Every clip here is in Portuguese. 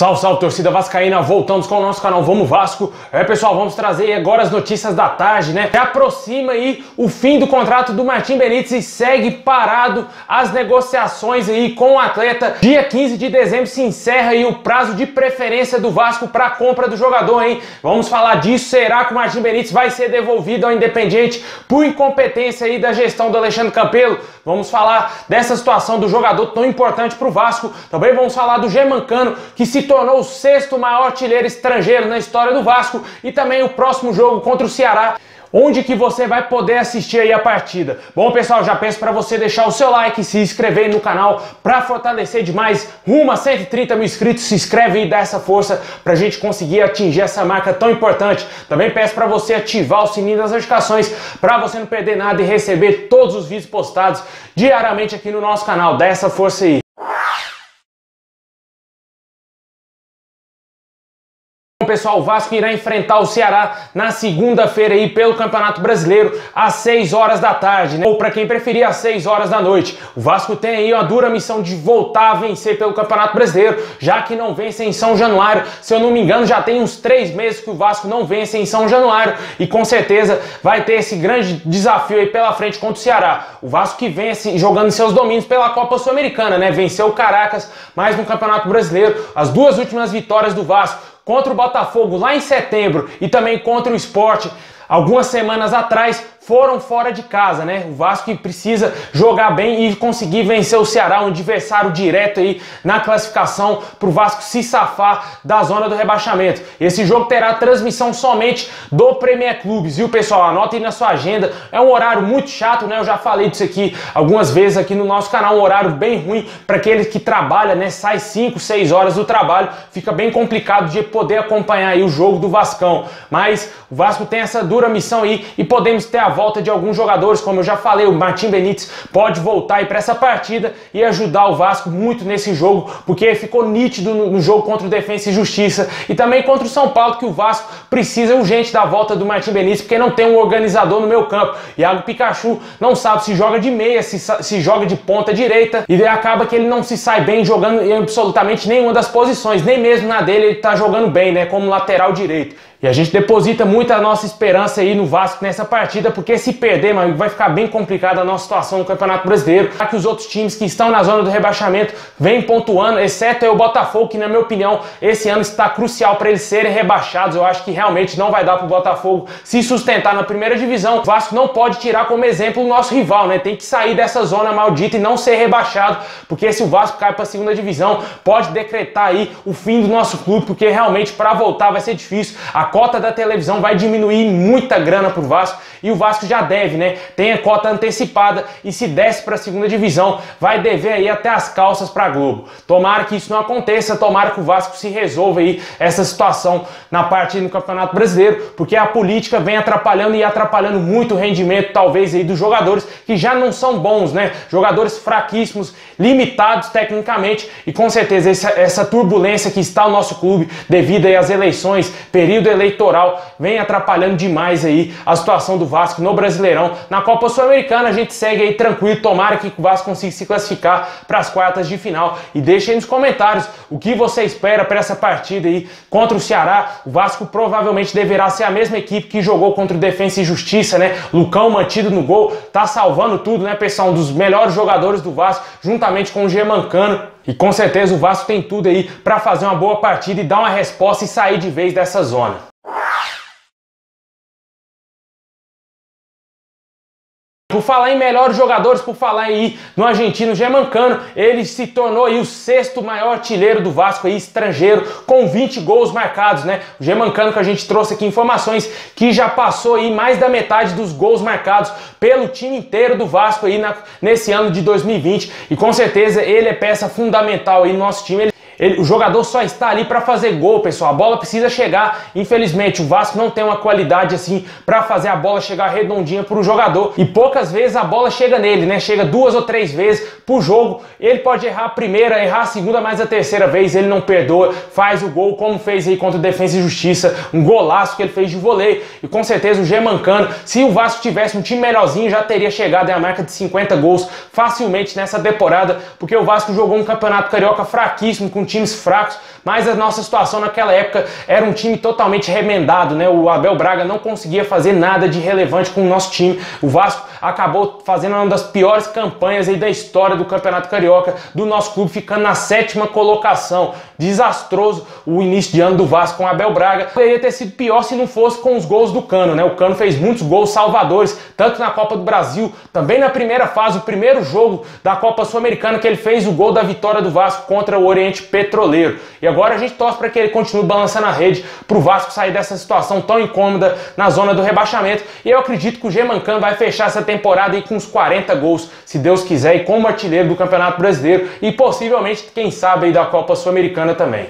Salve, salve, torcida vascaína, voltamos com o nosso canal Vamos Vasco. Pessoal, vamos trazer agora as notícias da tarde, né? Se aproxima aí o fim do contrato do Martim Benítez e segue parado as negociações aí com o atleta. Dia 15 de dezembro se encerra aí o prazo de preferência do Vasco para a compra do jogador, hein? Vamos falar disso. Será que o Martim Benítez vai ser devolvido ao Independiente por incompetência aí da gestão do Alexandre Campelo? Vamos falar dessa situação do jogador tão importante para o Vasco. Também vamos falar do Germancano, que se tornou o sexto maior artilheiro estrangeiro na história do Vasco, e também o próximo jogo contra o Ceará, onde que você vai poder assistir aí a partida. Bom, pessoal, já peço para você deixar o seu like e se inscrever no canal para fortalecer demais rumo a 130 mil inscritos. Se inscreve e dá essa força para a gente conseguir atingir essa marca tão importante. Também peço para você ativar o sininho das notificações para você não perder nada e receber todos os vídeos postados diariamente aqui no nosso canal. Dá essa força aí. Pessoal, o Vasco irá enfrentar o Ceará na segunda-feira aí pelo Campeonato Brasileiro às 6 horas da tarde, né? Ou para quem preferir, às 6 horas da noite. O Vasco tem aí uma dura missão de voltar a vencer pelo Campeonato Brasileiro, já que não vence em São Januário. Se eu não me engano, já tem uns 3 meses que o Vasco não vence em São Januário e com certeza vai ter esse grande desafio aí pela frente contra o Ceará. O Vasco que vence jogando em seus domínios pela Copa Sul-Americana, né? Venceu o Caracas, mas no Campeonato Brasileiro, as duas últimas vitórias do Vasco contra o Botafogo lá em setembro e também contra o Sport algumas semanas atrás foram fora de casa, né? O Vasco que precisa jogar bem e conseguir vencer o Ceará, um adversário direto aí na classificação para o Vasco se safar da zona do rebaixamento. Esse jogo terá transmissão somente do Premier Clubes, viu, pessoal? Anotem na sua agenda. É um horário muito chato, né? Eu já falei disso aqui algumas vezes aqui no nosso canal, um horário bem ruim para aqueles que trabalham, né? Sai 5, 6 horas do trabalho, fica bem complicado de poder acompanhar aí o jogo do Vascão. Mas o Vasco tem essa dura missão aí e podemos ter a volta de alguns jogadores, como eu já falei, o Martim Benítez pode voltar aí para essa partida e ajudar o Vasco muito nesse jogo, porque ficou nítido no jogo contra o Defensa e Justiça e também contra o São Paulo que o Vasco precisa urgente da volta do Martim Benítez, porque não tem um organizador no meio campo. Iago Pikachu não sabe se joga de meia, se joga de ponta direita, e acaba que ele não se sai bem jogando em absolutamente nenhuma das posições, nem mesmo na dele ele tá jogando bem, né, como lateral direito. E a gente deposita muita nossa esperança aí no Vasco nessa partida, porque se perder, mano, vai ficar bem complicada a nossa situação no Campeonato Brasileiro, já que os outros times que estão na zona do rebaixamento vêm pontuando, exceto o Botafogo, que na minha opinião esse ano está crucial para eles serem rebaixados. Eu acho que realmente não vai dar para o Botafogo se sustentar na primeira divisão. O Vasco não pode tirar como exemplo o nosso rival, né? Tem que sair dessa zona maldita e não ser rebaixado, porque se o Vasco cai para a segunda divisão, pode decretar aí o fim do nosso clube, porque realmente para voltar vai ser difícil. A cota da televisão vai diminuir muita grana pro Vasco e o Vasco já deve, né? Tem a cota antecipada e se desce para a segunda divisão vai dever aí até as calças para a Globo. Tomara que isso não aconteça, tomara que o Vasco se resolva aí essa situação na parte no Campeonato Brasileiro, porque a política vem atrapalhando e atrapalhando muito o rendimento talvez aí dos jogadores que já não são bons, né? Jogadores fraquíssimos, limitados tecnicamente e com certeza essa turbulência que está o nosso clube devido aí às eleições, período eleitoral, vem atrapalhando demais aí a situação do Vasco no Brasileirão. Na Copa Sul-Americana a gente segue aí tranquilo, tomara que o Vasco consiga se classificar para as quartas de final. E deixa aí nos comentários o que você espera para essa partida aí contra o Ceará. O Vasco provavelmente deverá ser a mesma equipe que jogou contra o Defensa e Justiça, né? Lucão mantido no gol, tá salvando tudo, né, pessoal? Um dos melhores jogadores do Vasco, juntamente com o Germancano. E com certeza o Vasco tem tudo aí para fazer uma boa partida e dar uma resposta e sair de vez dessa zona. Por falar em melhores jogadores, por falar aí no argentino Germancano, ele se tornou aí o sexto maior artilheiro do Vasco aí, estrangeiro, com 20 gols marcados, né? O Germancano que a gente trouxe aqui informações que já passou aí mais da metade dos gols marcados pelo time inteiro do Vasco aí nesse ano de 2020 e com certeza ele é peça fundamental aí no nosso time. O jogador só está ali para fazer gol, pessoal. A bola precisa chegar. Infelizmente, o Vasco não tem uma qualidade assim para fazer a bola chegar redondinha para o jogador. E poucas vezes a bola chega nele, né? Chega 2 ou 3 vezes por jogo. Ele pode errar a primeira, errar a segunda, mas a terceira vez ele não perdoa. Faz o gol, como fez aí contra o Defensa e Justiça. Um golaço que ele fez de voleio. E com certeza o Germancano, se o Vasco tivesse um time melhorzinho, já teria chegado à marca de 50 gols facilmente nessa temporada. Porque o Vasco jogou um campeonato carioca fraquíssimo, com times fracos, mas a nossa situação naquela época era um time totalmente remendado, né? O Abel Braga não conseguia fazer nada de relevante com o nosso time. O Vasco acabou fazendo uma das piores campanhas aí da história do Campeonato Carioca do nosso clube, ficando na 7ª colocação. Desastroso o início de ano do Vasco com o Abel Braga. Poderia ter sido pior se não fosse com os gols do Cano, né? O Cano fez muitos gols salvadores, tanto na Copa do Brasil, também na primeira fase, o primeiro jogo da Copa Sul-Americana, que ele fez o gol da vitória do Vasco contra o Oriente Petroleiro. E agora a gente torce para que ele continue balançando a rede, para o Vasco sair dessa situação tão incômoda na zona do rebaixamento. E eu acredito que o Germancano vai fechar essa temporada aí com uns 40 gols, se Deus quiser, e como artilheiro do Campeonato Brasileiro e possivelmente, quem sabe, aí da Copa Sul-Americana também.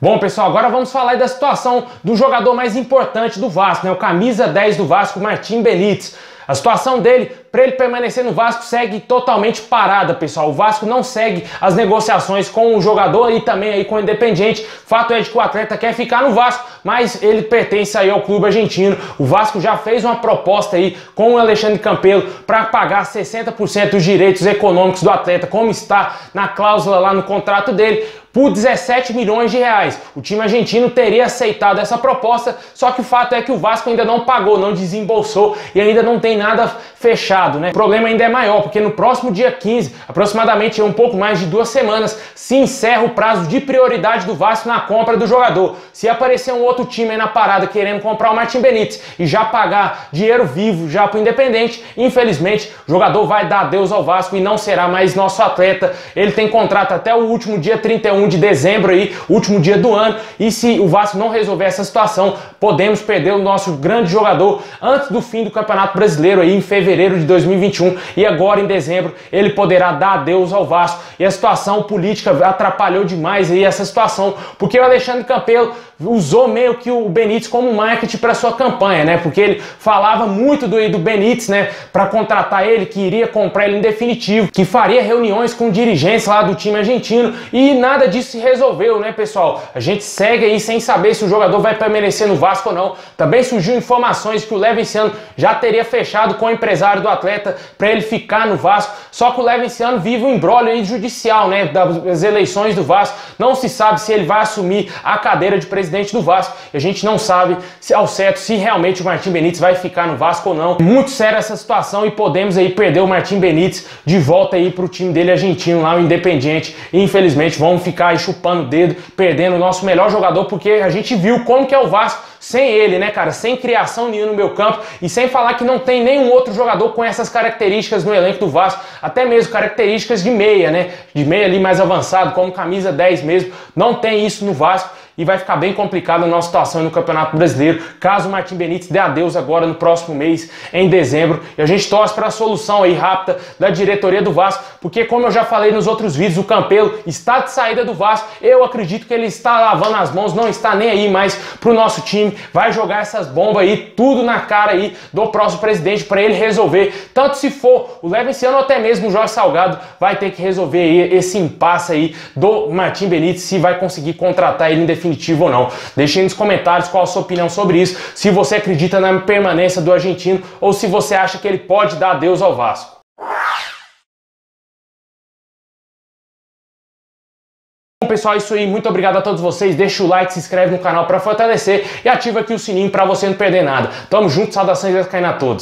Bom, pessoal, agora vamos falar aí da situação do jogador mais importante do Vasco, né? O camisa 10 do Vasco, Martim Benítez. A situação dele, para ele permanecer no Vasco, segue totalmente parada, pessoal. O Vasco não segue as negociações com o jogador e também aí com o Independiente. Fato é de que o atleta quer ficar no Vasco, mas ele pertence aí ao clube argentino. O Vasco já fez uma proposta aí com o Alexandre Campelo para pagar 60% dos direitos econômicos do atleta, como está na cláusula lá no contrato dele, por 17 milhões de reais. O time argentino teria aceitado essa proposta, só que o fato é que o Vasco ainda não pagou, não desembolsou e ainda não tem nada fechado, né? O problema ainda é maior, porque no próximo dia 15, aproximadamente um pouco mais de 2 semanas, se encerra o prazo de prioridade do Vasco na compra do jogador. Se aparecer um outro time aí na parada querendo comprar o Martim Benítez e já pagar dinheiro vivo já para o Independente, infelizmente o jogador vai dar adeus ao Vasco e não será mais nosso atleta. Ele tem contrato até o último dia 31 de dezembro aí, último dia do ano, e se o Vasco não resolver essa situação, podemos perder o nosso grande jogador antes do fim do Campeonato Brasileiro aí em fevereiro de 2021, e agora em dezembro ele poderá dar adeus ao Vasco. E a situação política atrapalhou demais aí essa situação, porque o Alexandre Campelo usou meio que o Benítez como marketing para sua campanha, né? Porque ele falava muito do Benítez, né? Para contratar ele, que iria comprar ele em definitivo, que faria reuniões com dirigentes lá do time argentino, e nada disso se resolveu, né, pessoal? A gente segue aí sem saber se o jogador vai permanecer no Vasco ou não. Também surgiu informações que o Levinciano já teria fechado com o empresário do atleta para ele ficar no Vasco, só que o Levinciano vive um imbróglio aí judicial, né? Das eleições do Vasco. Não se sabe se ele vai assumir a cadeira de presidente do Vasco, e a gente não sabe se ao certo se realmente o Martim Benítez vai ficar no Vasco ou não. Muito séria essa situação e podemos aí perder o Martim Benítez de volta aí pro time dele argentino lá, o Independiente, e infelizmente vamos ficar aí chupando o dedo, perdendo o nosso melhor jogador, porque a gente viu como que é o Vasco sem ele, né, cara? Sem criação nenhuma no meio campo, e sem falar que não tem nenhum outro jogador com essas características no elenco do Vasco, até mesmo características de meia, né? De meia ali mais avançado, como camisa 10 mesmo, não tem isso no Vasco. E vai ficar bem complicada a nossa situação no Campeonato Brasileiro, caso o Martim Benítez dê adeus agora no próximo mês, em dezembro. E a gente torce para a solução aí rápida da diretoria do Vasco, porque como eu já falei nos outros vídeos, o Campelo está de saída do Vasco. Eu acredito que ele está lavando as mãos, não está nem aí mais pro nosso time, vai jogar essas bombas aí, tudo na cara aí do próximo presidente para ele resolver. Tanto se for o Levinciano ou até mesmo o Jorge Salgado, vai ter que resolver aí esse impasse aí do Martim Benítez, se vai conseguir contratar ele em definitivo ou não. Deixe aí nos comentários qual a sua opinião sobre isso, se você acredita na permanência do argentino ou se você acha que ele pode dar adeus ao Vasco. Bom, pessoal, é isso aí. Muito obrigado a todos vocês. Deixa o like, se inscreve no canal para fortalecer e ativa aqui o sininho para você não perder nada. Tamo junto, saudações vascaínas a todos.